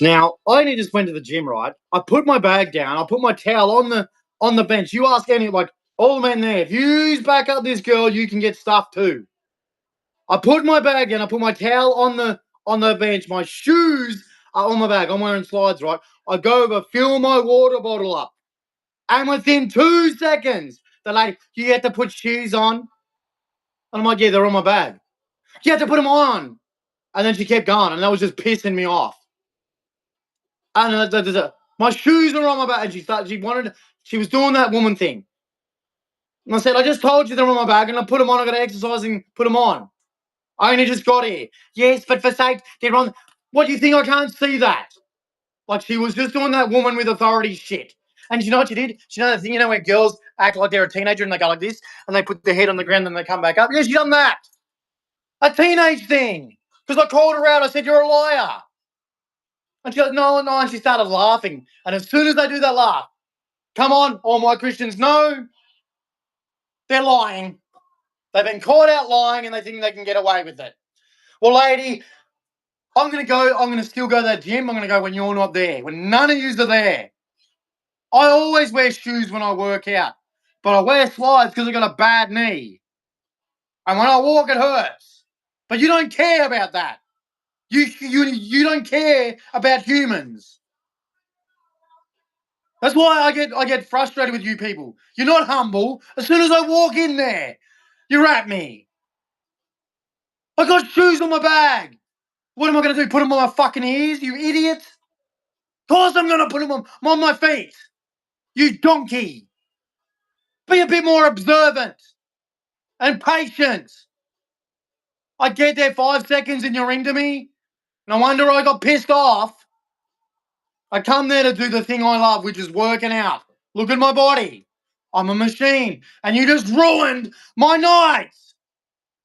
Now, I only just went to the gym, right? I put my bag down. I put my towel on the bench. You ask any all the men there, if you back up this girl, you can get stuff too. I put my bag down. I put my towel on the bench. My shoes are on my bag. I'm wearing slides, right? I go over, fill my water bottle up, and within 2 seconds, they're like, "You have to put shoes on." And I'm like, "Yeah, they're on my bag. You have to put them on." And then she kept going, and that was just pissing me off. And my shoes are on my back. And she was doing that woman thing. And I said, I just told you they're on my back, and I put them on. I got to exercise and put them on. I only just got here. Yes, but for sake, they're on. What do you think? I can't see that? Like she was just doing that woman with authority shit. And you know what she did? You know the thing, where girls act like they're a teenager and they go like this, and they put their head on the ground and they come back up. Yeah, she done that. A teenage thing. Because I called her out. I said, you're a liar. And she goes, no, no. And she started laughing. And as soon as they do that laugh, come on, all my Christians know they're lying. They've been caught out lying and they think they can get away with it. Well, lady, I'm going to still go to that gym. I'm going to go when you're not there, when none of yous are there. I always wear shoes when I work out, but I wear slides because I've got a bad knee. And when I walk, it hurts. But you don't care about that. You don't care about humans. That's why I get frustrated with you people. You're not humble. As soon as I walk in there, you're at me. I got shoes on my bag. What am I going to do? Put them on my fucking ears, you idiot? Of course I'm going to put them on my feet. You donkey. Be a bit more observant and patient. I get there 5 seconds and you're into me. No wonder I got pissed off. I come there to do the thing I love, which is working out. Look at my body. I'm a machine. And you just ruined my nights.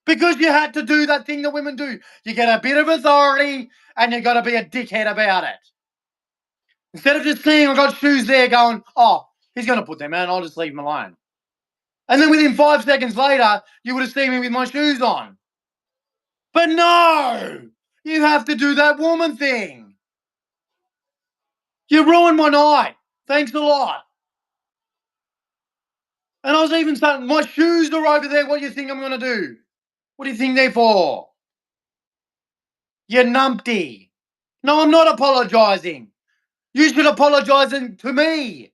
Because you had to do that thing that women do. You get a bit of authority and you got to be a dickhead about it. Instead of just seeing I got shoes there going, oh, he's going to put them on, I'll just leave him alone. And then within 5 seconds later, you would have seen me with my shoes on. But no, you have to do that woman thing. You ruined my night. Thanks a lot. And I was even saying, my shoes are over there. What do you think I'm going to do? What do you think they're for? You numpty. No, I'm not apologising. You should apologise to me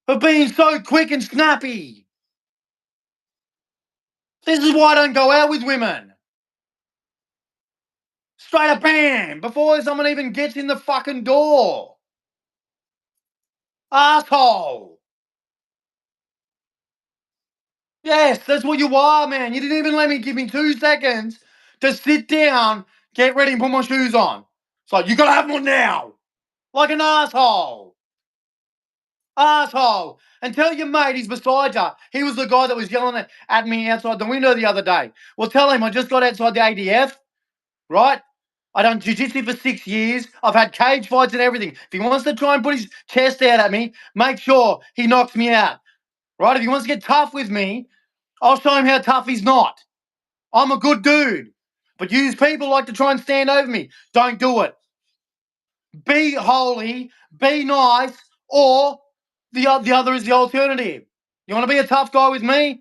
for being so quick and snappy. This is why I don't go out with women. Straight up bam, before someone even gets in the fucking door. Asshole. Yes, that's what you are, man. You didn't even give me 2 seconds to sit down, get ready and put my shoes on. So you gotta have them now. Like an asshole. Asshole. And tell your mate he's beside you. He was the guy that was yelling at me outside the window the other day. Well, tell him I just got outside the ADF, right? I done jiu-jitsu for 6 years. I've had cage fights and everything. If he wants to try and put his chest out at me, make sure he knocks me out. Right? If he wants to get tough with me, I'll show him how tough he's not. I'm a good dude. But you people like to try and stand over me. Don't do it. Be holy, be nice, or the other is the alternative. You want to be a tough guy with me?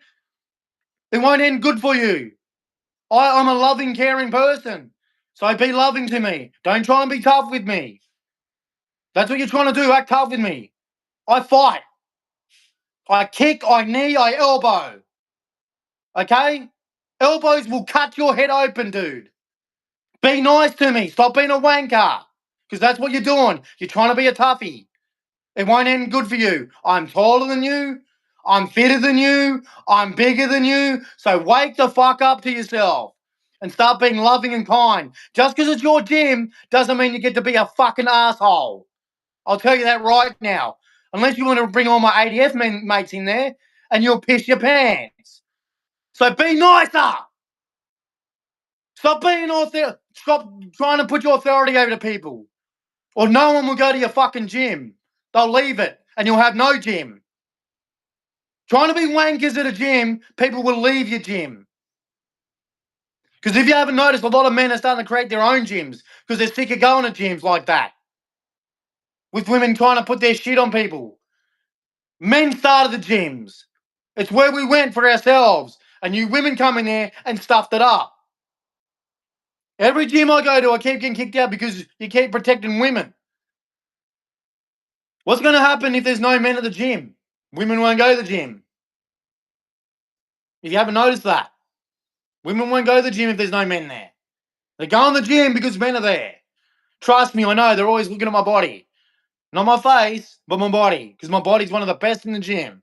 It won't end good for you. I'm a loving, caring person. So be loving to me. Don't try and be tough with me. That's what you're trying to do, act tough with me. I fight. I kick, I knee, I elbow. Okay? Elbows will cut your head open, dude. Be nice to me. Stop being a wanker. Because that's what you're doing. You're trying to be a toughie. It won't end good for you. I'm taller than you. I'm fitter than you. I'm bigger than you. So wake the fuck up to yourself and start being loving and kind. Just because it's your gym doesn't mean you get to be a fucking asshole. I'll tell you that right now. Unless you want to bring all my ADF mates in there and you'll piss your pants. So be nicer. Stop trying to put your authority over to people. Or no one will go to your fucking gym. They'll leave it and you'll have no gym. Trying to be wankers at a gym, people will leave your gym. Because if you haven't noticed, a lot of men are starting to create their own gyms because they're sick of going to gyms like that. with women trying to put their shit on people. Men started the gyms. It's where we went for ourselves. And you women come in there and stuffed it up. Every gym I go to, I keep getting kicked out because you keep protecting women. What's going to happen if there's no men at the gym? Women won't go to the gym. If you haven't noticed that, women won't go to the gym if there's no men there. They go in the gym because men are there. Trust me, I know, they're always looking at my body. Not my face, but my body, because my body's one of the best in the gym.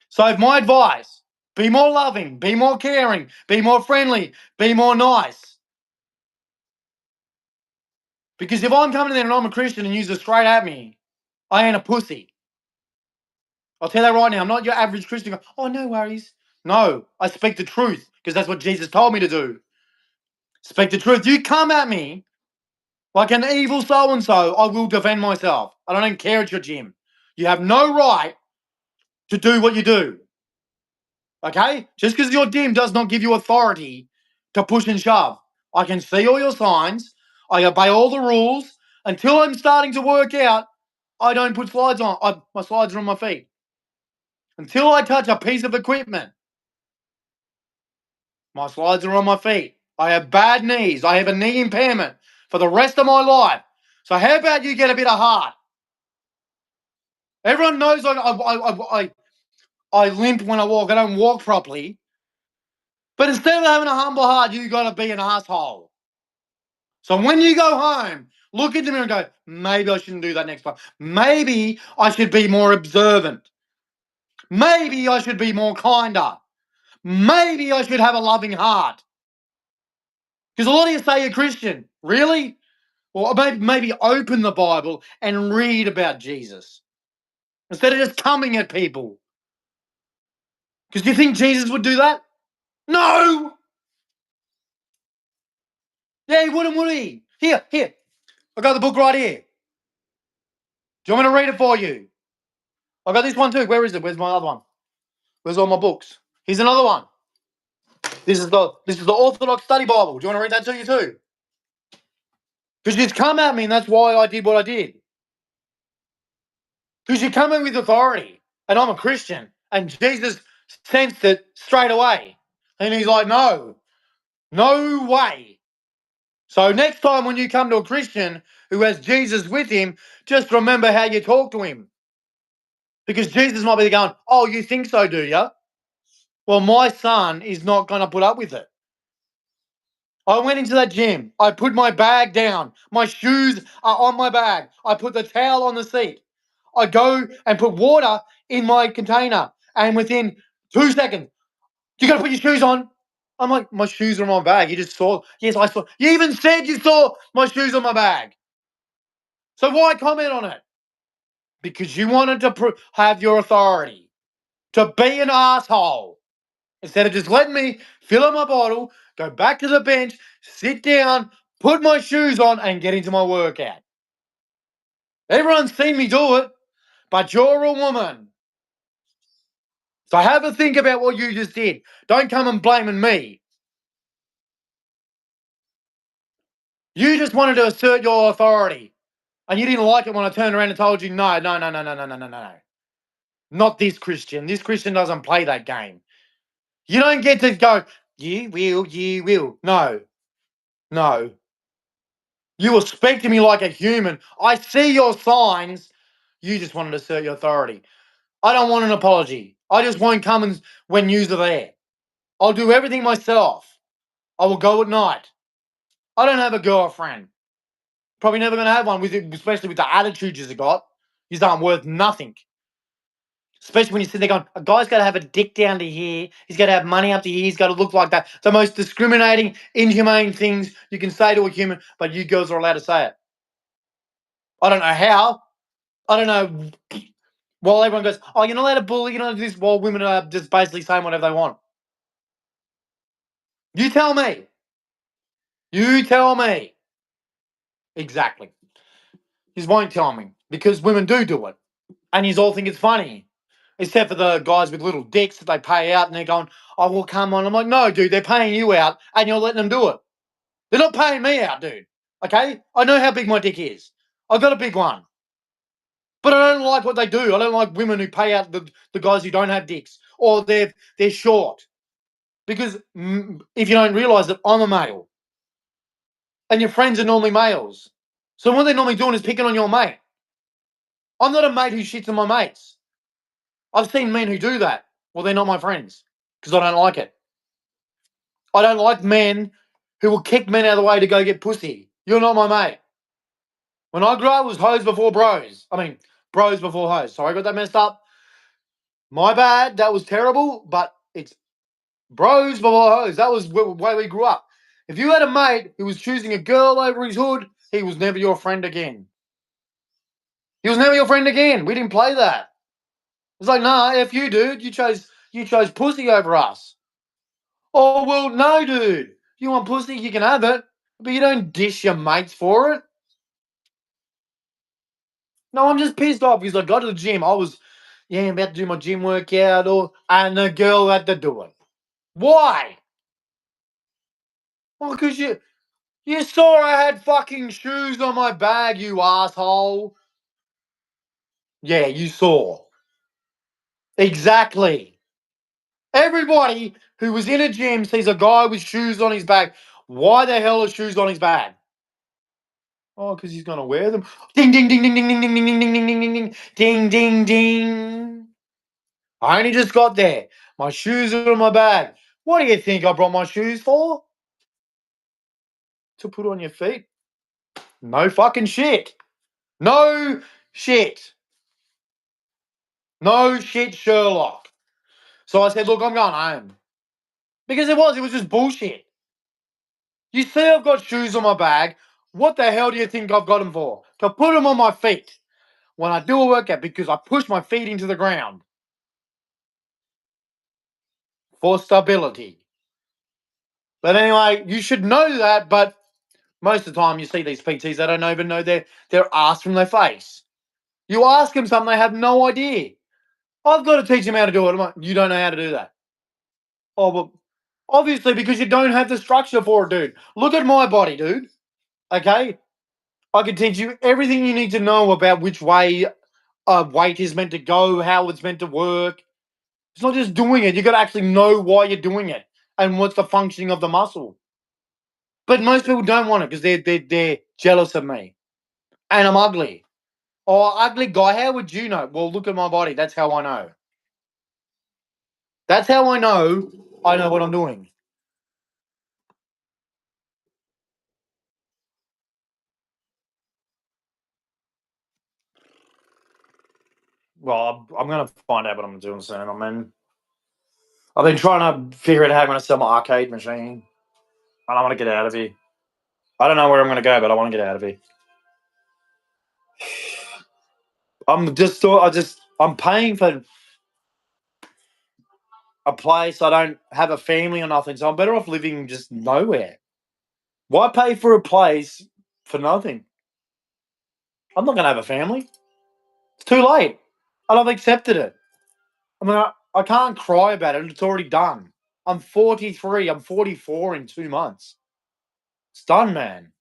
So if my advice, be more loving, be more caring, be more friendly, be more nice. Because if I'm coming in there and I'm a Christian and you're straight at me, I ain't a pussy. I'll tell you that right now. I'm not your average Christian. Go, oh, no worries. No, I speak the truth because that's what Jesus told me to do. Speak the truth. You come at me like an evil so-and-so, I will defend myself. I don't care at your gym. You have no right to do what you do. Okay? Just because your gym does not give you authority to push and shove. I can see all your signs. I obey all the rules. Until I'm starting to work out, I don't put slides on. My slides are on my feet. Until I touch a piece of equipment, my slides are on my feet. I have bad knees. I have a knee impairment for the rest of my life. So how about you get a bit of heart? Everyone knows I limp when I walk. I don't walk properly. But instead of having a humble heart, you got to be an asshole. So when you go home, look at them and go, maybe I shouldn't do that next time. Maybe I should be more observant. Maybe I should be more kinder. Maybe I should have a loving heart. Because a lot of you say you're Christian. Really? Well, maybe open the Bible and read about Jesus. Instead of just coming at people. Because do you think Jesus would do that? No! Yeah, he wouldn't, would he? Here. I got the book right here. Do you want me to read it for you? I got this one too. Where is it? Where's my other one? Where's all my books? Here's another one. This is the Orthodox Study Bible. Do you want to read that to you too? Because you've come at me and that's why I did what I did. Because you come in with authority and I'm a Christian and Jesus sensed it straight away. And he's like, no way. So next time when you come to a Christian who has Jesus with him, just remember how you talk to him. Because Jesus might be going, oh, you think so, do you? Well, my son is not going to put up with it. I went into that gym. I put my bag down. My shoes are on my bag. I put the towel on the seat. I go and put water in my container. And within 2 seconds, you got to put your shoes on. I'm like, my shoes are on my bag. You just saw. Yes, I saw. You even said you saw my shoes on my bag. So why comment on it? Because you wanted to have your authority. To be an asshole. Instead of just letting me fill up my bottle, go back to the bench, sit down, put my shoes on, and get into my workout. Everyone's seen me do it, but you're a woman. So have a think about what you just did. Don't come and blaming me. You just wanted to assert your authority. And you didn't like it when I turned around and told you, no. Not this Christian. This Christian doesn't play that game. You don't get to go, you will. No. You will speak to me like a human. I see your signs. You just wanted to assert your authority. I don't want an apology. I just won't come when yous are there. I'll do everything myself. I will go at night. I don't have a girlfriend. Probably never going to have one, especially with the attitude you've got. You aren't worth nothing. Especially when you sit there going, a guy's got to have a dick down to here. He's got to have money up to here. He's got to look like that. The most discriminating, inhumane things you can say to a human, but you girls are allowed to say it. I don't know how. I don't know. While everyone goes, oh, you're not allowed to bully, you're not allowed to do this, while women are just basically saying whatever they want. You tell me. You tell me. Exactly. You won't tell me because women do it. And you all think it's funny. Except for the guys with little dicks that they pay out and they're going, oh, well, come on. I'm like, no, dude, they're paying you out and you're letting them do it. They're not paying me out, dude. Okay? I know how big my dick is. I got a big one. But I don't like what they do. I don't like women who pay out the guys who don't have dicks or they're short. Because if you don't realise that I'm a male and your friends are normally males. So what they're normally doing is picking on your mate. I'm not a mate who shits on my mates. I've seen men who do that. Well, they're not my friends because I don't like it. I don't like men who will kick men out of the way to go get pussy. You're not my mate. When I grew up, it was hoes before bros. I mean, bros before hoes. Sorry, I got that messed up. My bad. That was terrible, but it's bros before hoes. That was the way we grew up. If you had a mate who was choosing a girl over his hood, he was never your friend again. He was never your friend again. We didn't play that. It's like, nah, F you, dude. You chose pussy over us. Oh, well, no, dude. You want pussy, you can have it. But you don't dish your mates for it. No, I'm just pissed off because I got to the gym. I was, about to do my gym workout, and the girl had to do it. Why? Well, because you saw I had fucking shoes on my bag, you asshole. Yeah, you saw. Exactly. Everybody who was in a gym sees a guy with shoes on his back. Why the hell are shoes on his bag? Oh, because he's gonna wear them. Ding ding ding ding ding ding ding ding ding ding ding ding ding ding ding ding. I only just got there. My shoes are in my bag. What do you think I brought my shoes for? To put on your feet? No fucking shit. No shit. No shit, Sherlock. So I said, look, I'm going home. Because it was just bullshit. You see I've got shoes on my bag. What the hell do you think I've got them for? To put them on my feet when I do a workout because I push my feet into the ground. For stability. But anyway, you should know that, but most of the time you see these PTs, they don't even know their ass from their face. You ask them something, they have no idea. I've got to teach them how to do it. I'm like, you don't know how to do that. Oh, well, obviously because you don't have the structure for it, dude. Look at my body, dude. Okay? I can teach you everything you need to know about which way a weight is meant to go, how it's meant to work. It's not just doing it. You got to actually know why you're doing it and what's the functioning of the muscle. But most people don't want it because they're jealous of me, and I'm ugly. Oh, ugly guy. How would you know? Well, look at my body. That's how I know. That's how I know. I know what I'm doing. Well, I'm gonna find out what I'm doing soon. I mean, I've been trying to figure out how I'm gonna sell my arcade machine, and I want to get out of here. I don't know where I'm gonna go, but I want to get out of here. I'm paying for a place. I don't have a family or nothing, so I'm better off living just nowhere. Why pay for a place for nothing? I'm not gonna have a family. It's too late. I've accepted it. I mean, I can't cry about it. It's already done. I'm 43. I'm 44 in 2 months. It's done, man.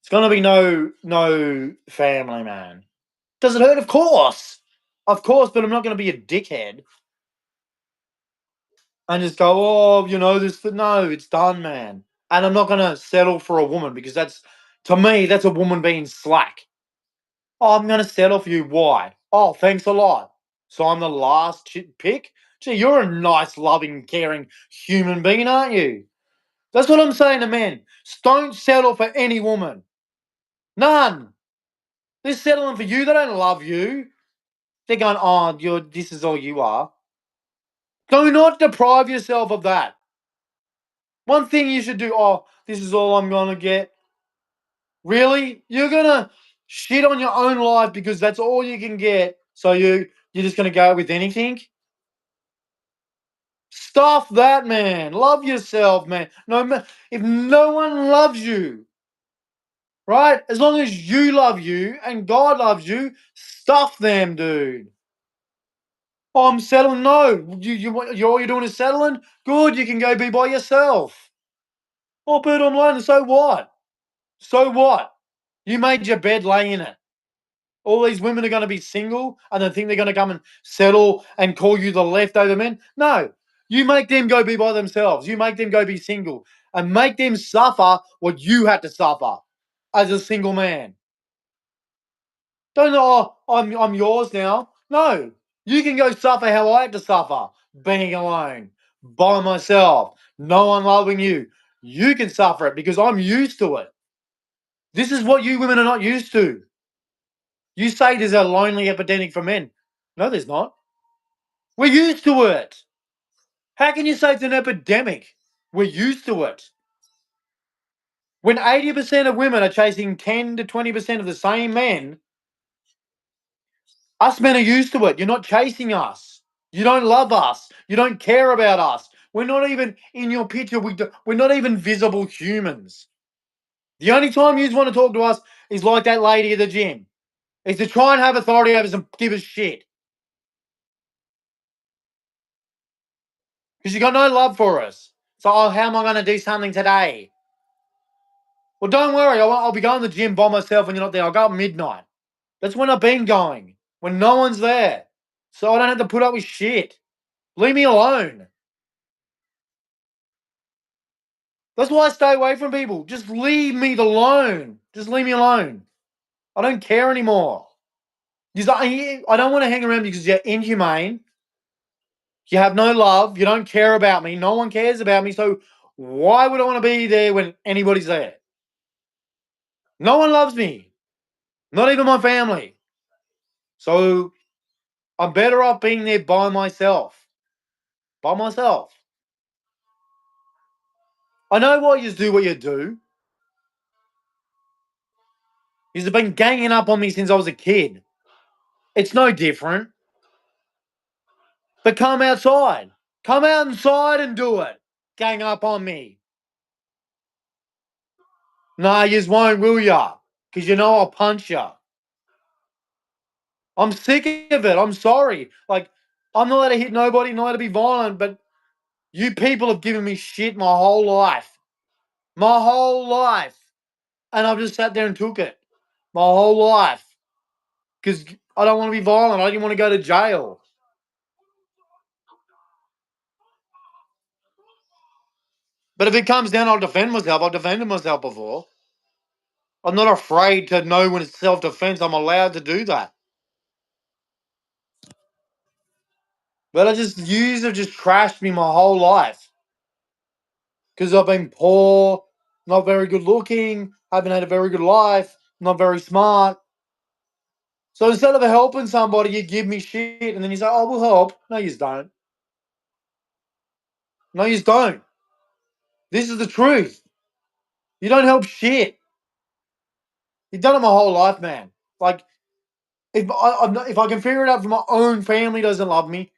It's gonna be no family, man. Does it hurt? Of course. But I'm not gonna be a dickhead and just go, oh, this. No, it's done, man. And I'm not gonna settle for a woman because to me, that's a woman being slack. Oh, I'm gonna settle for you. Why? Oh, thanks a lot. So I'm the last pick? Gee, you're a nice, loving, caring human being, aren't you? That's what I'm saying to men. Don't settle for any woman. None. They're settling for you. They don't love you. They're going, oh, this is all you are. Do not deprive yourself of that. One thing you should do, oh, this is all I'm going to get. Really? You're going to shit on your own life because that's all you can get. So you're just going to go with anything? Stuff that, man. Love yourself, man. If no one loves you, right? As long as you love you and God loves you, stuff them, dude. Oh, I'm settling. No, all you're doing is settling. Good, you can go be by yourself. Oh, but I'm lonely. So what? So what? You made your bed, lay in it. All these women are going to be single and they think they're going to come and settle and call you the leftover men. No, you make them go be by themselves. You make them go be single and make them suffer what you had to suffer as a single man. Don't know, oh, I'm yours now. No, you can go suffer how I had to suffer, being alone, by myself, no one loving you. You can suffer it because I'm used to it. This is what you women are not used to. You say there's a lonely epidemic for men. No, there's not. We're used to it. How can you say it's an epidemic? We're used to it. When 80% of women are chasing 10 to 20% of the same men, us men are used to it. You're not chasing us. You don't love us. You don't care about us. We're not even in your picture. We're not even visible humans. The only time you want to talk to us is like that lady at the gym. Is to try and have authority over us and give us shit. Because you got no love for us. So, oh, how am I going to do something today? Well, don't worry. I'll be going to the gym by myself when you're not there. I'll go at midnight. That's when I've been going. When no one's there. So I don't have to put up with shit. Leave me alone. That's why I stay away from people. Just leave me alone. Just leave me alone. I don't care anymore. I don't want to hang around because you're inhumane. You have no love. You don't care about me. No one cares about me. So why would I want to be there when anybody's there? No one loves me. Not even my family. So I'm better off being there by myself. By myself. I know why you do what you do. You've been ganging up on me since I was a kid. It's no different. But come outside. Come outside and do it. Gang up on me. Nah, yous won't, will ya? Because you know I'll punch ya. I'm sick of it. I'm sorry. Like, I'm not allowed to hit nobody, not allowed to be violent, but you people have given me shit my whole life. My whole life. And I've just sat there and took it. My whole life. Because I don't want to be violent. I didn't want to go to jail. But if it comes down, I'll defend myself. I've defended myself before. I'm not afraid to know when it's self-defense. I'm allowed to do that. But yous have just trashed me my whole life. Because I've been poor, not very good looking, haven't had a very good life, not very smart. So instead of helping somebody, you give me shit and then you say, oh, we'll help. No, you don't. No, you don't. This is the truth. You don't help shit. You've done it my whole life, man. Like, if I can figure it out from my own family doesn't love me,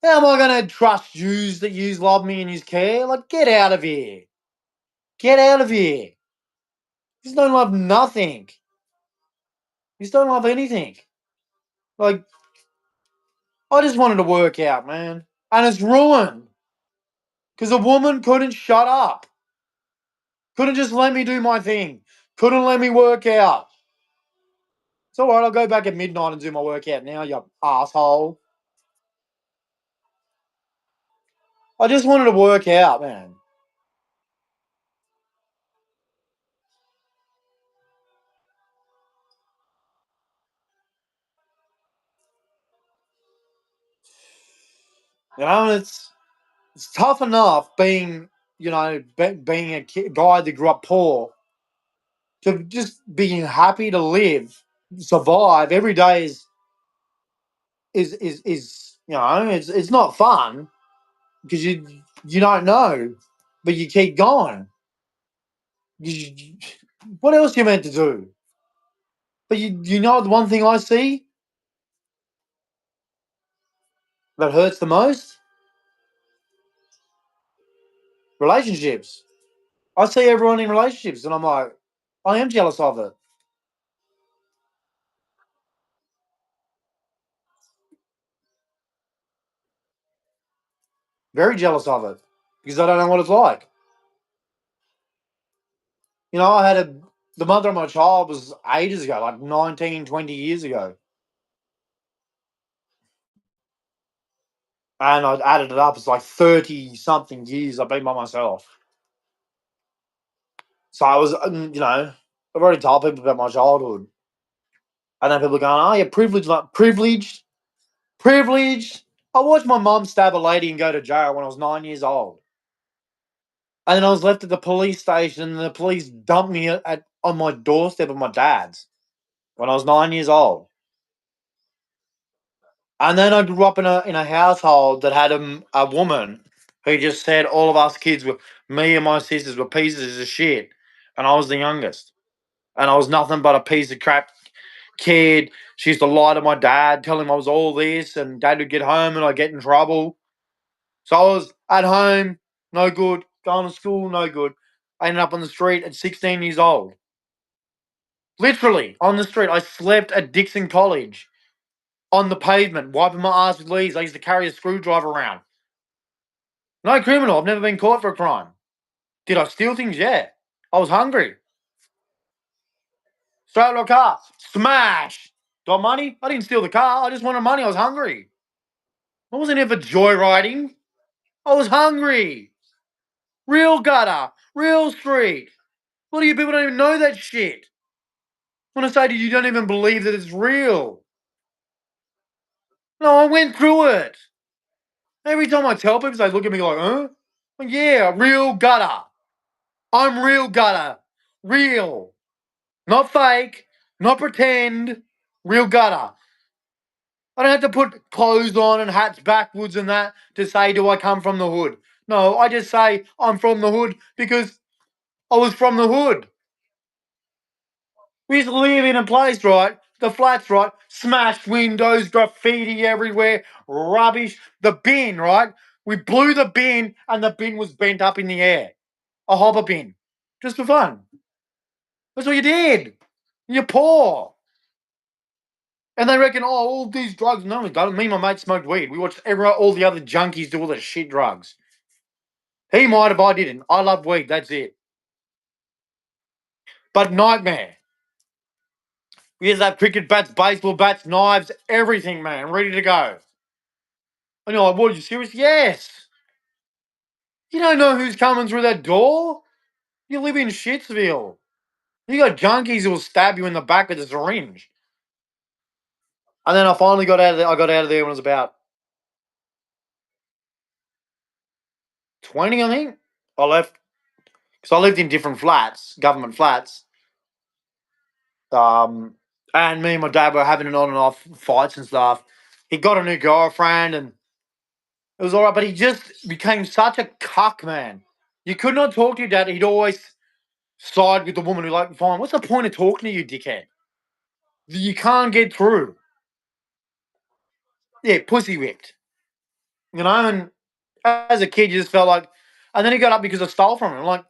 how am I going to trust yous that yous love me and yous care? Like, get out of here. Get out of here. Yous don't love nothing. Yous don't love anything. Like, I just wanted to work out, man. And it's ruined. Because a woman couldn't shut up. Couldn't just let me do my thing. Couldn't let me work out. It's alright, I'll go back at midnight and do my workout now, you asshole. I just wanted to work out, man. You know, and it's tough enough being, being a guy that grew up poor to just being happy to live, survive. Every day is it's not fun because you don't know, but you keep going. What else you meant to do? But you know the one thing I see that hurts the most? Relationships. I see everyone in relationships and I'm like, I am jealous of it. Very jealous of it. Because I don't know what it's like. I had the mother of my child was ages ago, like 19, 20 years ago. And I added it up. It's like 30 something years I've been by myself. So I was, I've already told people about my childhood. And then people are going, oh, you're privileged, like privileged, privileged. I watched my mum stab a lady and go to jail when I was 9 years old. And then I was left at the police station and the police dumped me on my doorstep of my dad's when I was 9 years old. And then I grew up in a household that had a woman who just said all of us kids were, me and my sisters were pieces of shit. And I was the youngest. And I was nothing but a piece of crap kid. She used to lie to my dad, tell him I was all this, and dad would get home and I'd get in trouble. So I was at home, no good. Going to school, no good. I ended up on the street at 16 years old. Literally, on the street. I slept at Dixon College on the pavement, wiping my ass with leaves. I used to carry a screwdriver around. No criminal. I've never been caught for a crime. Did I steal things? Yeah. I was hungry. Straight to a car. Smash. Got money? I didn't steal the car. I just wanted money. I was hungry. I wasn't here for joyriding. I was hungry. Real gutter. Real street. A lot of you people don't even know that shit. I want to say to you, you don't even believe that it's real. No, I went through it. Every time I tell people, they look at me like, huh? Like, yeah, real gutter. I'm real gutter. Real. Not fake. Not pretend. Real gutter. I don't have to put clothes on and hats backwards and that to say, do I come from the hood? No, I just say I'm from the hood because I was from the hood. We used to live in a place, right? The flats, right? Smashed windows, graffiti everywhere, rubbish. The bin, right? We blew the bin and the bin was bent up in the air. A hopper bin. Just for fun. That's what you did. You're poor. And they reckon, oh, all these drugs. No, we don't. Me and my mate smoked weed. We watched all the other junkies do all the shit drugs. He might have, I didn't. I love weed, that's it. But nightmare. We used to have cricket bats, baseball bats, knives, everything, man, ready to go. And you're like, what, are you serious? Yes. You don't know who's coming through that door. You live in Shitsville. You got junkies who will stab you in the back with a syringe. And then I finally got out of there. I got out of there when I was about 20, I think. I left because I lived in different flats, government flats. And me and my dad were having an on and off fights and stuff. He got a new girlfriend and it was all right, but he just became such a cuck, man. You could not talk to your dad. He'd always side with the woman who, like, fine, what's the point of talking to you, dickhead? You can't get through. Yeah, pussy whipped. And as a kid, you just felt like, and then he got up because I stole from him. Like,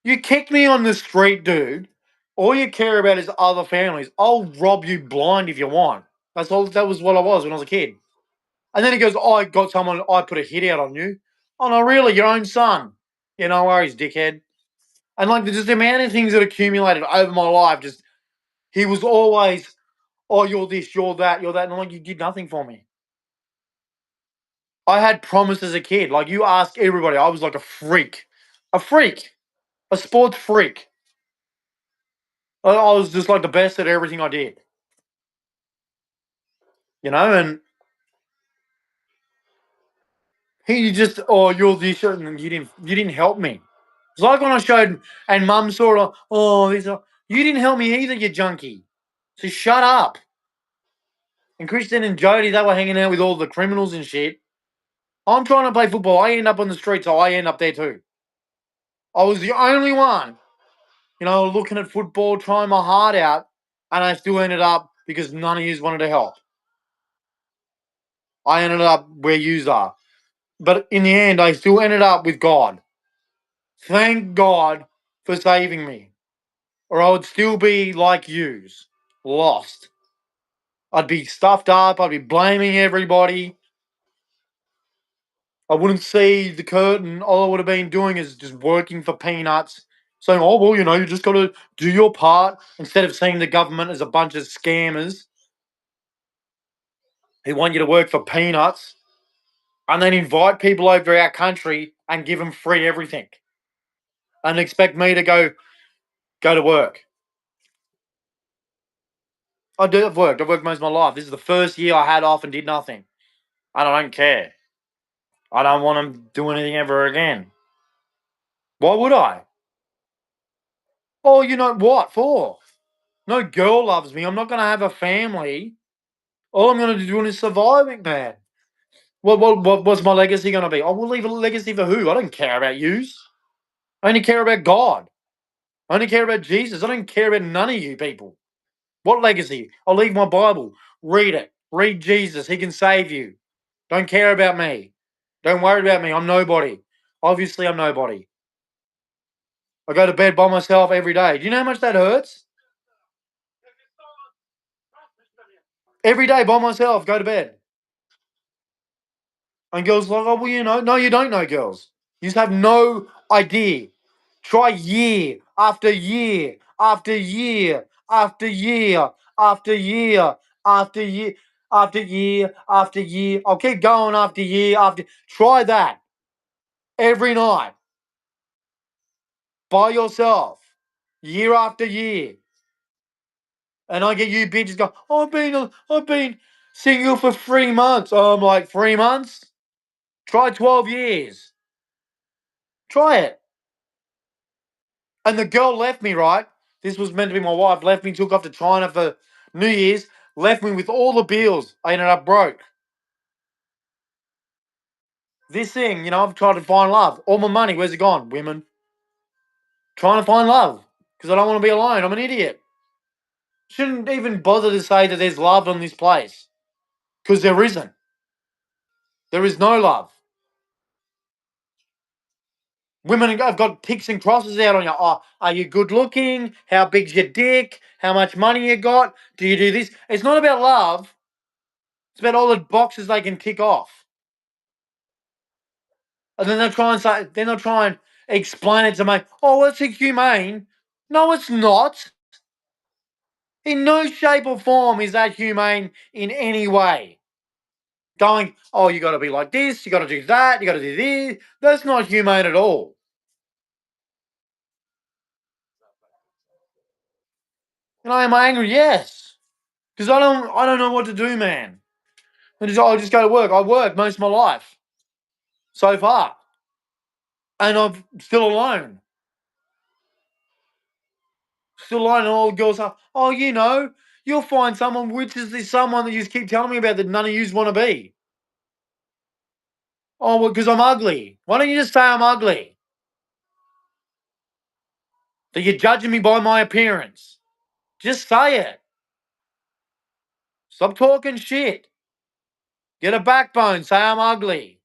you kicked me on the street, dude. All you care about is other families. I'll rob you blind if you want. That's all. That was what I was when I was a kid. And then he goes, I got someone, I put a hit out on you. Oh, no, really? Your own son? Yeah, no worries, dickhead. And like, just the amount of things that accumulated over my life, just, he was always, oh, you're this, you're that, you're that. And I'm like, you did nothing for me. I had promise as a kid. Like, you ask everybody, I was like a freak. A freak. A sports freak. I was just like the best at everything I did. And he just, oh, you're this, and you didn't help me. It's like when I showed, and mum saw it, oh, this, you didn't help me either, you junkie. So shut up. And Kristen and Jody, they were hanging out with all the criminals and shit. I'm trying to play football. I end up on the street, so I end up there too. I was the only one, looking at football, trying my heart out, and I still ended up because none of you wanted to help. I ended up where yous are. But in the end, I still ended up with God. Thank God for saving me. Or I would still be like yous, lost. I'd be stuffed up. I'd be blaming everybody. I wouldn't see the curtain. All I would have been doing is just working for peanuts, saying, oh, well, you just got to do your part instead of seeing the government as a bunch of scammers who want you to work for peanuts and then invite people over our country and give them free everything and expect me to go to work. I do. I've worked. I've worked most of my life. This is the first year I had off and did nothing. And I don't care. I don't want to do anything ever again. Why would I? Oh, you know what for? No girl loves me. I'm not going to have a family. All I'm going to be doing is surviving, man. What's my legacy going to be? I will leave a legacy for who? I don't care about yous. I only care about God. I only care about Jesus. I don't care about none of you people. What legacy? I'll leave my Bible. Read it. Read Jesus. He can save you. Don't care about me. Don't worry about me. I'm nobody. Obviously, I'm nobody. I go to bed by myself every day. Do you know how much that hurts? Every day by myself, go to bed. And girls like, oh, well, no, you don't know girls. You just have no idea. Try year after year after year after year after year after year after year after year. I'll keep going after year after. Try that every night by yourself, year after year. And I get you bitches go, oh, I've been single for 3 months. Oh, I'm like, 3 months? Try 12 years. Try it. And the girl left me, right? This was meant to be my wife. Left me, took off to China for New Year's. Left me with all the bills. I ended up broke. This thing, I've tried to find love. All my money, where's it gone? Women. Trying to find love. Because I don't want to be alone. I'm an idiot. Shouldn't even bother to say that there's love in this place. Because there isn't. There is no love. Women have got ticks and crosses out on you. Oh, are you good looking? How big's your dick? How much money you got? Do you do this? It's not about love. It's about all the boxes they can tick off. And then they'll try and explain it to me. Oh, it's humane. No, it's not. In no shape or form is that humane in any way. Going, oh, you got to be like this. You got to do that. You got to do this. That's not humane at all. And am I angry? Yes, because I don't know what to do, man. I just go to work. I work most of my life so far, and I'm still alone. Still alone, and all the girls are, oh, you'll find someone, which is this someone that you just keep telling me about that none of yous want to be. Oh, well, because I'm ugly. Why don't you just say I'm ugly? That you're judging me by my appearance. Just say it. Stop talking shit. Get a backbone. Say I'm ugly.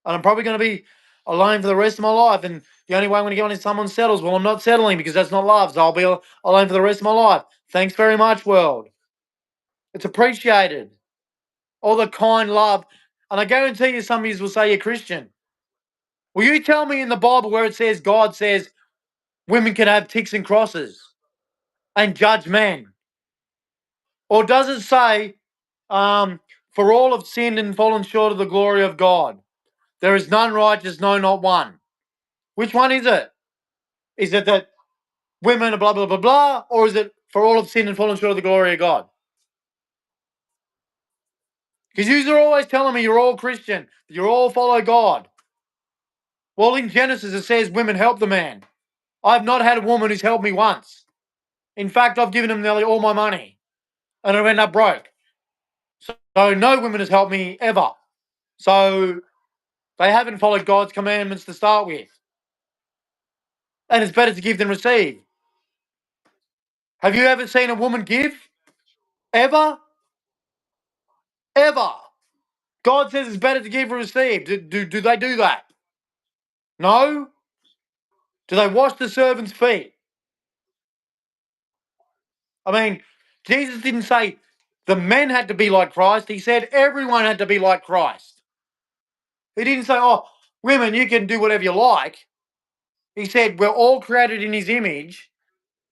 And I'm probably going to be alone for the rest of my life. And the only way I'm going to get on is someone settles. Well, I'm not settling because that's not love. So I'll be alone for the rest of my life. Thanks very much, world. It's appreciated. All the kind love. And I guarantee you some of you will say you're Christian. Will you tell me in the Bible where it says God says women can have ticks and crosses and judge men? Or does it say, for all have sinned and fallen short of the glory of God? There is none righteous, no, not one. Which one is it? Is it that women are blah, blah, blah, blah? Or is it for all have sinned and fallen short of the glory of God? Because you are always telling me you're all Christian, you all follow God. Well, in Genesis it says women help the man. I've not had a woman who's helped me once. In fact, I've given them nearly all my money and I've ended up broke. So no woman has helped me ever. So they haven't followed God's commandments to start with. And it's better to give than receive. Have you ever seen a woman give? Ever? Ever? God says it's better to give or receive. Do they do that? No? Do they wash the servant's feet? I mean, Jesus didn't say the men had to be like Christ. He said everyone had to be like Christ. He didn't say, oh, women, you can do whatever you like. He said we're all created in his image.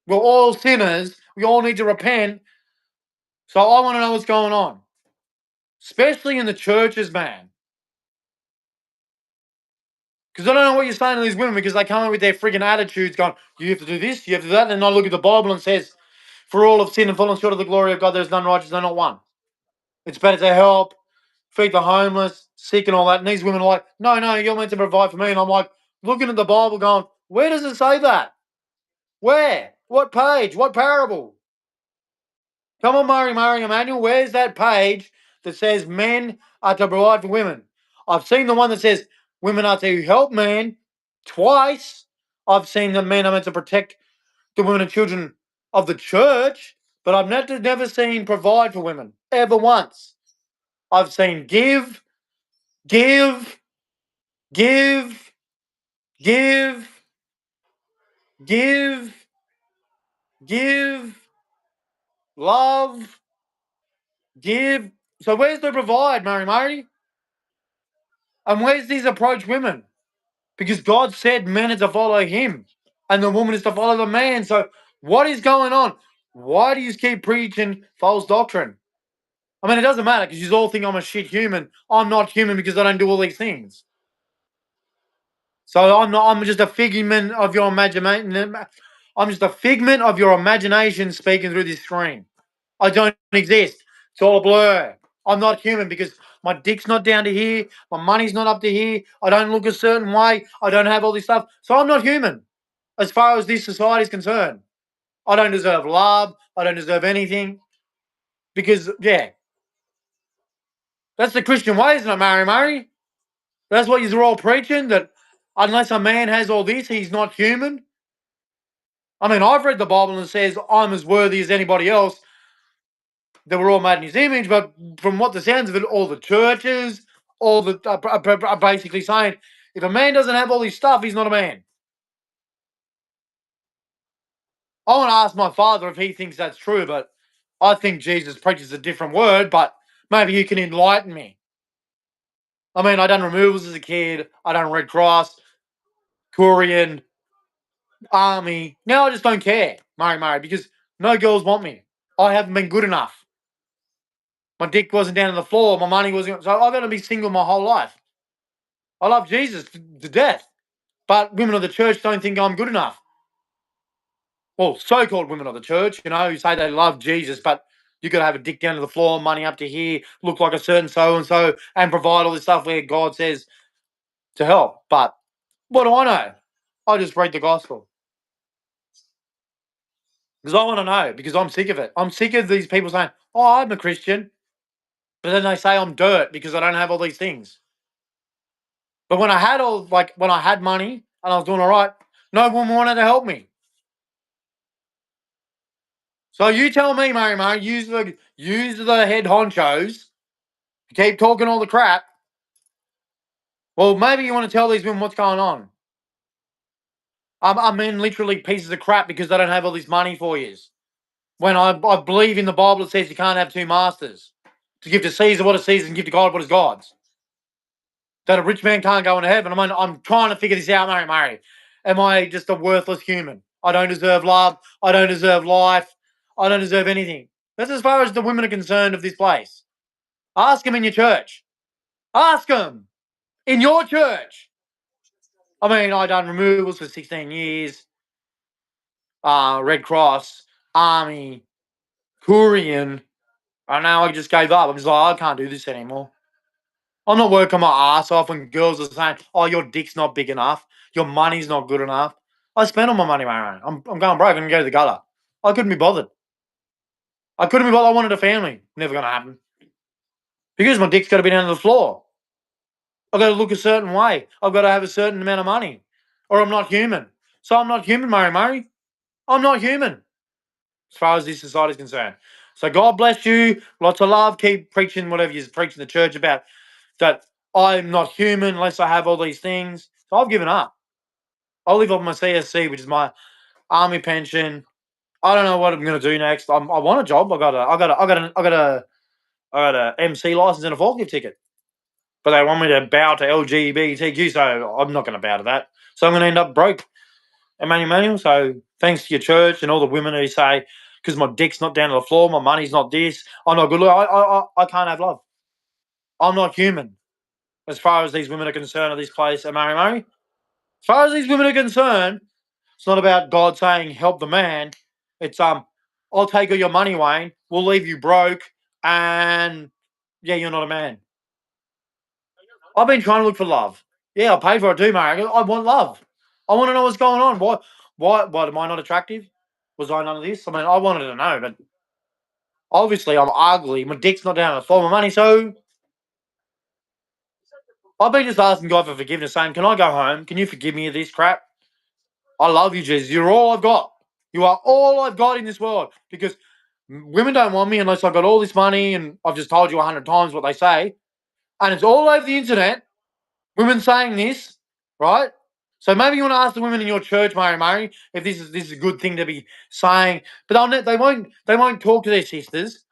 We're all sinners. We all need to repent. So I want to know what's going on, especially in the churches, man. Because I don't know what you're saying to these women because they come in with their frigging attitudes going, you have to do this, you have to do that. And I look at the Bible and it says, for all of sin and fallen short of the glory of God, there's none righteous, no, not one. It's better to help, feed the homeless, sick and all that. And these women are like, no, you're meant to provide for me. And I'm like, looking at the Bible going, where does it say that? Where? What page? What parable? Come on, Murray Emmanuel, where's that page that says men are to provide for women? I've seen the one that says women are to help men twice. I've seen the men are meant to protect the women and children of the church, but I've never seen provide for women, ever once. I've seen give, give, give, give, give, give, love, give. So where's the provide, Murray? And where's these approach women? Because God said men are to follow him and the woman is to follow the man. So what is going on? Why do you keep preaching false doctrine? I mean, it doesn't matter because you all think I'm a shit human. I'm not human because I don't do all these things. So I'm just a figment of your imagination. I'm just a figment of your imagination speaking through this screen. I don't exist. It's all a blur. I'm not human because my dick's not down to here. My money's not up to here. I don't look a certain way. I don't have all this stuff. So I'm not human as far as this society is concerned. I don't deserve love. I don't deserve anything because, yeah, that's the Christian way, isn't it, Murray? That's what you're all preaching, that unless a man has all this, he's not human. I mean, I've read the Bible and it says I'm as worthy as anybody else, that we're all made in his image, but from what the sounds of it, all the churches, all the are basically saying, if a man doesn't have all this stuff, he's not a man. I want to ask my father if he thinks that's true, but I think Jesus preaches a different word, but maybe you can enlighten me. I mean, I done removals as a kid, I done Red Cross, Korean, Army. Now I just don't care, Murray, because no girls want me. I haven't been good enough. My dick wasn't down on the floor, my money wasn't, so I've got to be single my whole life. I love Jesus to death, but women of the church don't think I'm good enough. Well, so-called women of the church, who say they love Jesus, but you got to have a dick down to the floor, money up to here, look like a certain so-and-so, and provide all this stuff where God says to help. But what do I know? I just read the gospel. Because I want to know, because I'm sick of it. I'm sick of these people saying, oh, I'm a Christian, but then they say I'm dirt because I don't have all these things. But when I had when I had money and I was doing all right, no woman wanted to help me. So you tell me, Murray, use the head honchos, keep talking all the crap. Well, maybe you want to tell these women what's going on. I mean, literally pieces of crap because they don't have all this money for you. When I believe in the Bible, it says you can't have two masters. To give to Caesar what is Caesar and give to God what is God's. That a rich man can't go into heaven. I mean, I'm trying to figure this out, Murray. Am I just a worthless human? I don't deserve love. I don't deserve life. I don't deserve anything. That's as far as the women are concerned of this place. Ask them in your church. Ask them in your church. I mean, I done removals for 16 years. Red Cross, Army, Korean. And now I just gave up. I'm just like, I can't do this anymore. I'm not working my ass off when girls are saying, oh, your dick's not big enough. Your money's not good enough. I spent all my money, mate. I'm going broke. I'm going to go to the gutter. I couldn't be bothered. I wanted a family. Never going to happen. Because my dick's got to be down to the floor. I've got to look a certain way. I've got to have a certain amount of money. Or I'm not human. So I'm not human, Murray. I'm not human. As far as this society is concerned. So God bless you. Lots of love. Keep preaching whatever you're preaching the church about. That I'm not human unless I have all these things. So I've given up. I'll live off my CSC, which is my army pension. I don't know what I'm going to do next. I want a job. I got a MC license and a forklift ticket. But they want me to bow to LGBTQ, so I'm not going to bow to that. So I'm going to end up broke. Emmanuel. So thanks to your church and all the women who say, because my dick's not down to the floor, my money's not this, I'm not good. I can't have love. I'm not human as far as these women are concerned at this place at Murray. As far as these women are concerned, it's not about God saying help the man. It's I'll take all your money, Wayne. We'll leave you broke, and yeah, you're not a man. I've been trying to look for love. Yeah, I'll pay for it too, Mary. I want love. I want to know what's going on. Why am I not attractive? Was I none of this? I mean, I wanted to know, but obviously I'm ugly. My dick's not down to the floor. My money, so I've been just asking God for forgiveness, saying, "Can I go home? Can you forgive me of this crap? I love you, Jesus. You're all I've got. You are all I've got in this world." Because women don't want me unless I've got all this money, and I've just told you 100 times what they say, and it's all over the internet. Women saying this, right? So maybe you want to ask the women in your church, Mary, if this is a good thing to be saying. But they won't talk to their sisters.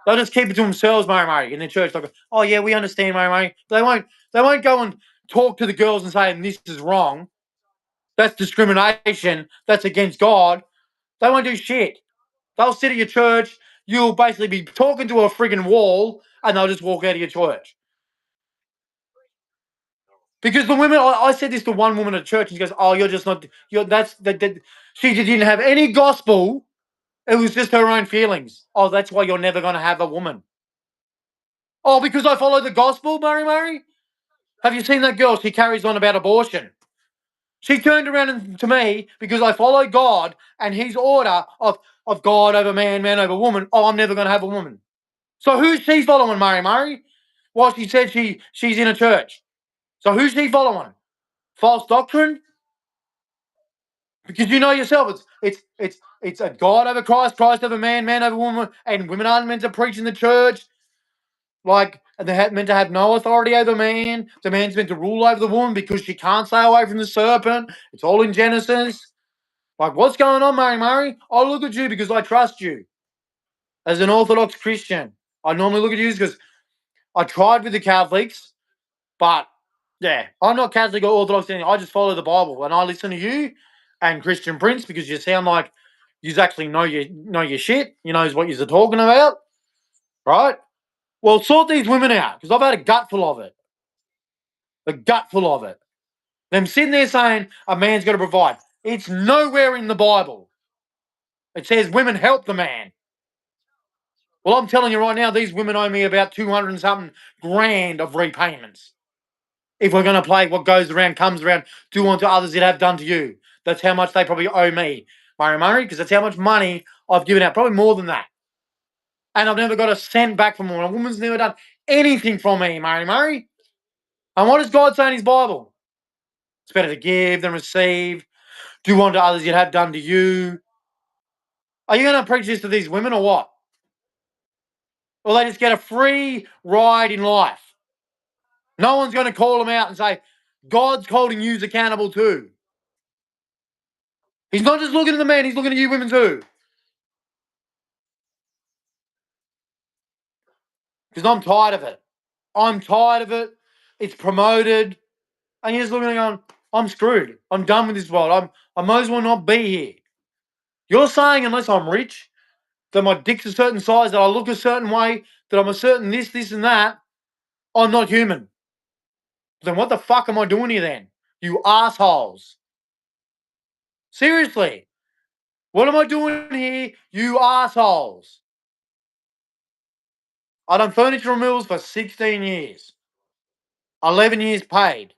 They'll just keep it to themselves, Mary, in their church. They'll go, "Oh yeah, we understand, Mary." They won't go and talk to the girls and say this is wrong. That's discrimination. That's against God. They won't do shit. They'll sit at your church. You'll basically be talking to a friggin' wall, and they'll just walk out of your church. Because the women, I said this to one woman at church, and she goes, "Oh, you're just not. You're that's that." She didn't have any gospel. It was just her own feelings. Oh, that's why you're never going to have a woman. Oh, because I follow the gospel, Murray. Have you seen that girl? She carries on about abortion. She turned around to me because I follow God and His order of God over man, man over woman. Oh, I'm never going to have a woman. So who's she following, Murray? Well, she said she's in a church. So who's she following? False doctrine? Because you know yourself, it's a God over Christ, Christ over man, man over woman, and women aren't meant to preach in the church. Like they're meant to have no authority over man. The man's meant to rule over the woman because she can't stay away from the serpent. It's all in Genesis. Like, what's going on, Murray? I look at you because I trust you. As an Orthodox Christian, I normally look at you because I tried with the Catholics, but yeah, I'm not Catholic or Orthodox. I just follow the Bible and I listen to you and Christian Prince because you sound like you actually know your shit. You knows what you're talking about, right? Well, sort these women out because I've had a gut full of it. A gut full of it. Them sitting there saying a man's got to provide. It's nowhere in the Bible. It says women help the man. Well, I'm telling you right now, these women owe me about 200 and something grand of repayments. If we're going to play what goes around comes around, do unto others that have done to you. That's how much they probably owe me, Murray, because that's how much money I've given out. Probably more than that. And I've never got a cent back from one. A woman's never done anything from me, Murray. And what does God say in His Bible? It's better to give than receive. Do unto others you'd have done to you. Are you going to preach this to these women or what? Or they just get a free ride in life? No one's going to call them out and say, God's holding you accountable too. He's not just looking at the man, He's looking at you women too. Because I'm tired of it. I'm tired of it. It's promoted. And you're just looking and going, I'm screwed. I'm done with this world. I might as well not be here. You're saying unless I'm rich, that my dick's a certain size, that I look a certain way, that I'm a certain this, and that, I'm not human. Then what the fuck am I doing here then? You assholes. Seriously. What am I doing here? You assholes. I done furniture removals for 16 years. 11 years paid.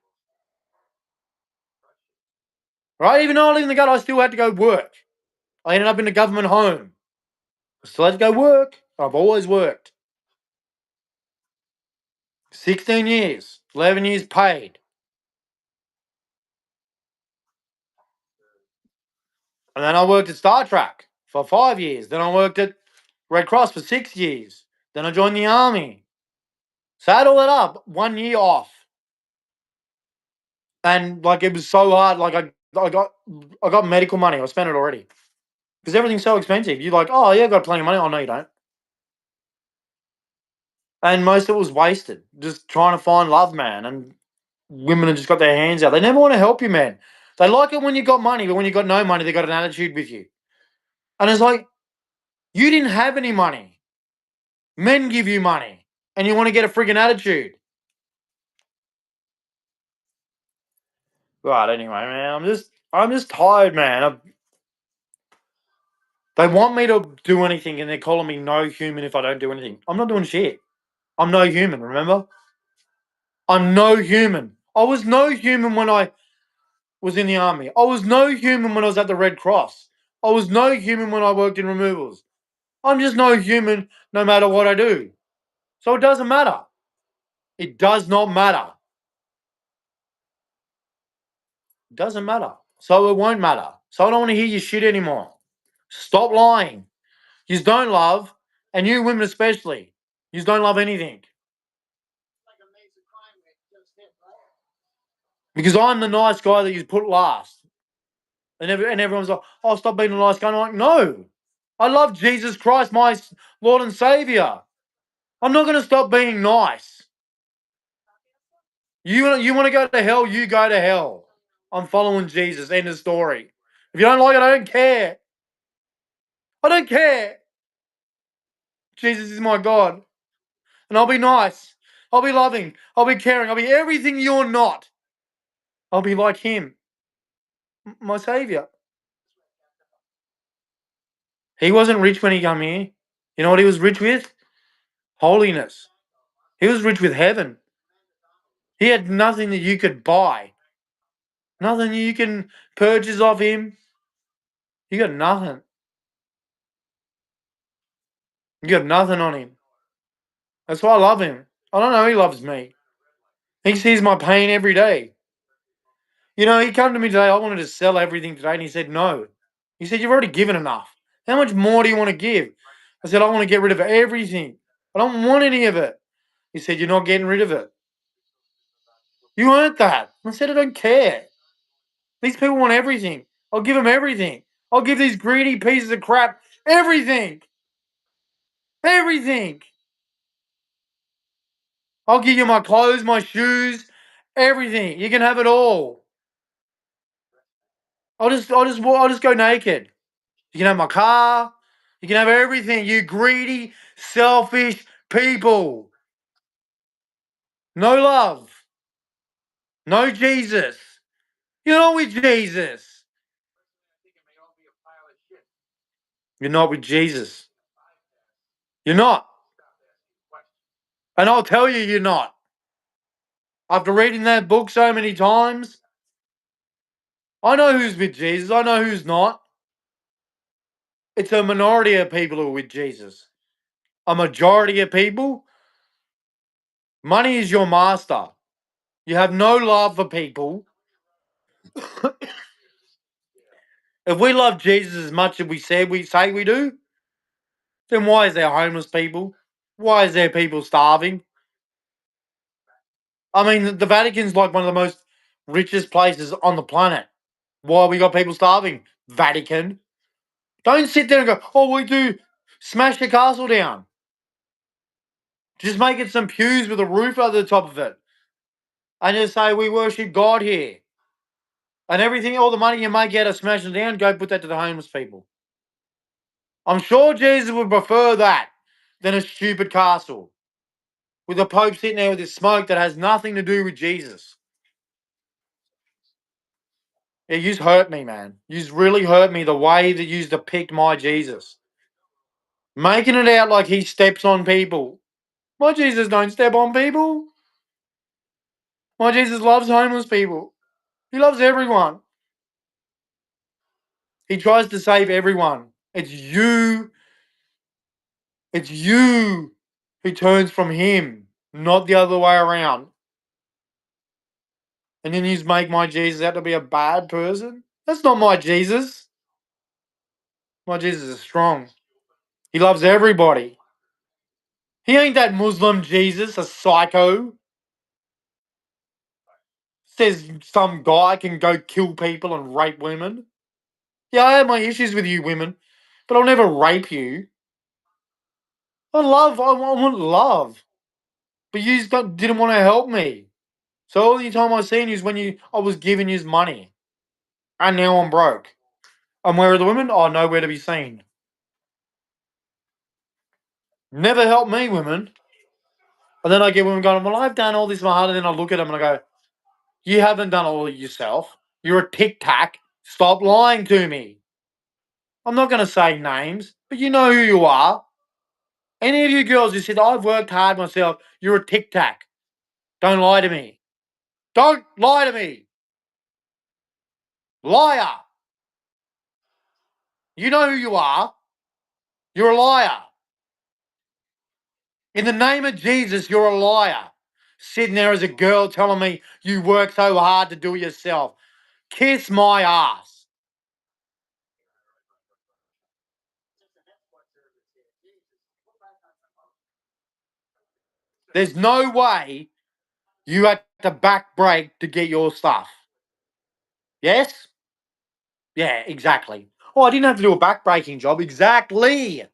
Right? Even though I live in the gut, I still had to go work. I ended up in a government home. I still had to go work. I've always worked. 16 years. 11 years paid. And then I worked at Star Trek for 5 years. Then I worked at Red Cross for 6 years. Then I joined the army. So I had all that up. 1 year off. And like it was so hard. Like I got medical money. I spent it already. Because everything's so expensive. You're like, oh yeah, I've got plenty of money. Oh no, you don't. And most of it was wasted. Just trying to find love, man. And women have just got their hands out. They never want to help you, man. They like it when you got money, but when you got no money, they got an attitude with you. And it's like, you didn't have any money. Men give you money, and you want to get a freaking attitude. Right. Anyway, man, I'm just tired, man. They want me to do anything, and they're calling me no human if I don't do anything. I'm not doing shit. I'm no human. Remember, I'm no human. I was no human when I was in the army. I was no human when I was at the Red Cross. I was no human when I worked in removals. I'm just no human no matter what I do. So it doesn't matter. It does not matter. It doesn't matter. So it won't matter. So I don't want to hear your shit anymore. Stop lying. You don't love, and you women especially, you don't love anything. Because I'm the nice guy that you put last. And everyone's like, oh, stop being a nice guy. I'm like, no. I love Jesus Christ, my Lord and Savior. I'm not going to stop being nice. You want to go to hell, you go to hell. I'm following Jesus. End of story. If you don't like it, I don't care. I don't care. Jesus is my God. And I'll be nice. I'll be loving. I'll be caring. I'll be everything you're not. I'll be like him, my Savior. He wasn't rich when he came here. You know what he was rich with? Holiness. He was rich with heaven. He had nothing that you could buy. Nothing you can purchase of him. You got nothing. You got nothing on him. That's why I love him. I don't know, he loves me. He sees my pain every day. You know, he came to me today, I wanted to sell everything today, and he said no. He said, you've already given enough. How much more do you want to give? I said, I want to get rid of everything. I don't want any of it. He said, you're not getting rid of it. You earned that. I said, I don't care. These people want everything. I'll give them everything. I'll give these greedy pieces of crap everything. Everything. I'll give you my clothes, my shoes, everything. You can have it all. I'll just go naked. You can have my car. You can have everything. You greedy, selfish people. No love. No Jesus. You're not with Jesus. You're not with Jesus. You're not. And I'll tell you, you're not. After reading that book so many times, I know who's with Jesus. I know who's not. It's a minority of people who are with Jesus. A majority of people, money is your master. You have no love for people. If we love Jesus as much as we say we do, then why is there homeless people? Why is there people starving? I mean, the Vatican's like one of the most richest places on the planet. Why we got people starving? Vatican. Don't sit there and go, oh, we do smash the castle down. Just make it some pews with a roof over the top of it. And just say we worship God here. And everything, all the money you make out of smashing it down, go put that to the homeless people. I'm sure Jesus would prefer that than a stupid castle with the Pope sitting there with his smoke that has nothing to do with Jesus. Yeah, you've hurt me, man. You've really hurt me the way that you've depict my Jesus. Making it out like he steps on people. My Jesus don't step on people. My Jesus loves homeless people. He loves everyone. He tries to save everyone. It's you. It's you who turns from him, not the other way around. And then you make my Jesus out to be a bad person? That's not my Jesus. My Jesus is strong. He loves everybody. He ain't that Muslim Jesus, a psycho. Says some guy can go kill people and rape women. Yeah, I have my issues with you women, but I'll never rape you. I want love. But you didn't want to help me. So all the time I seen you is when I was giving you money. And now I'm broke. And where are the women? Oh, nowhere to be seen. Never helped me, women. And then I get women going, well, I've done all this my heart. And then I look at them and I go, you haven't done all of yourself. You're a tic-tac. Stop lying to me. I'm not going to say names, but you know who you are. Any of you girls who said, I've worked hard myself, you're a tic-tac. Don't lie to me. Don't lie to me. Liar. You know who you are. You're a liar. In the name of Jesus, you're a liar. Sitting there as a girl telling me you work so hard to do it yourself. Kiss my ass. There's no way you had to back break to get your stuff. Yes? Yeah, exactly. Oh, I didn't have to do a back breaking job. Exactly.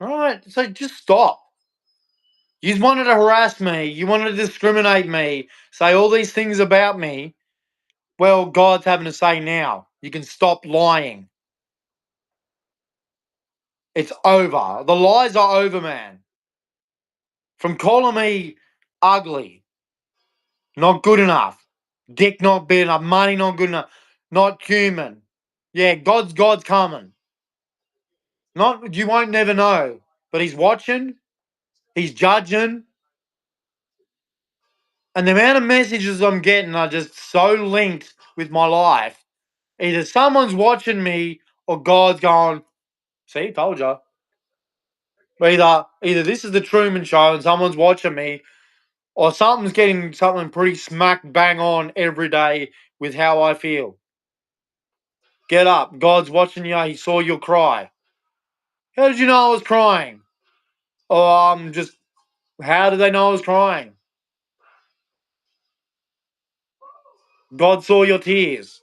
All right, so just stop. You wanted to harass me. You wanted to discriminate me. Say all these things about me. Well, God's having to say now. You can stop lying. It's over. The lies are over, man. From calling me ugly, not good enough, dick not big enough, money not good enough, not human. Yeah, God's coming. Not you won't never know, but He's watching. He's judging. And the amount of messages I'm getting are just so linked with my life. Either someone's watching me or God's going, see, told you. Either this is the Truman Show and someone's watching me, or something's getting something pretty smack bang on every day with how I feel. Get up. God's watching you. He saw you cry. How did you know I was crying? Oh, how did they know I was crying? God saw your tears.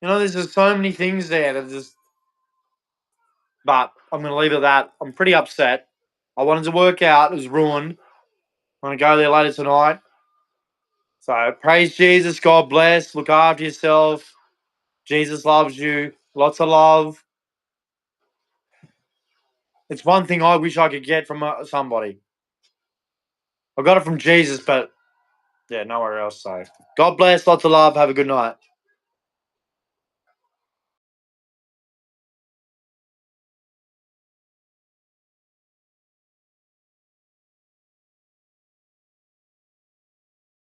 There's just so many things there that just, but I'm going to leave it at that. I'm pretty upset. I wanted to work out. It was ruined. I'm going to go there later tonight. So praise Jesus. God bless. Look after yourself. Jesus loves you. Lots of love. It's one thing I wish I could get from somebody. I got it from Jesus, but yeah, nowhere else. So God bless. Lots of love. Have a good night.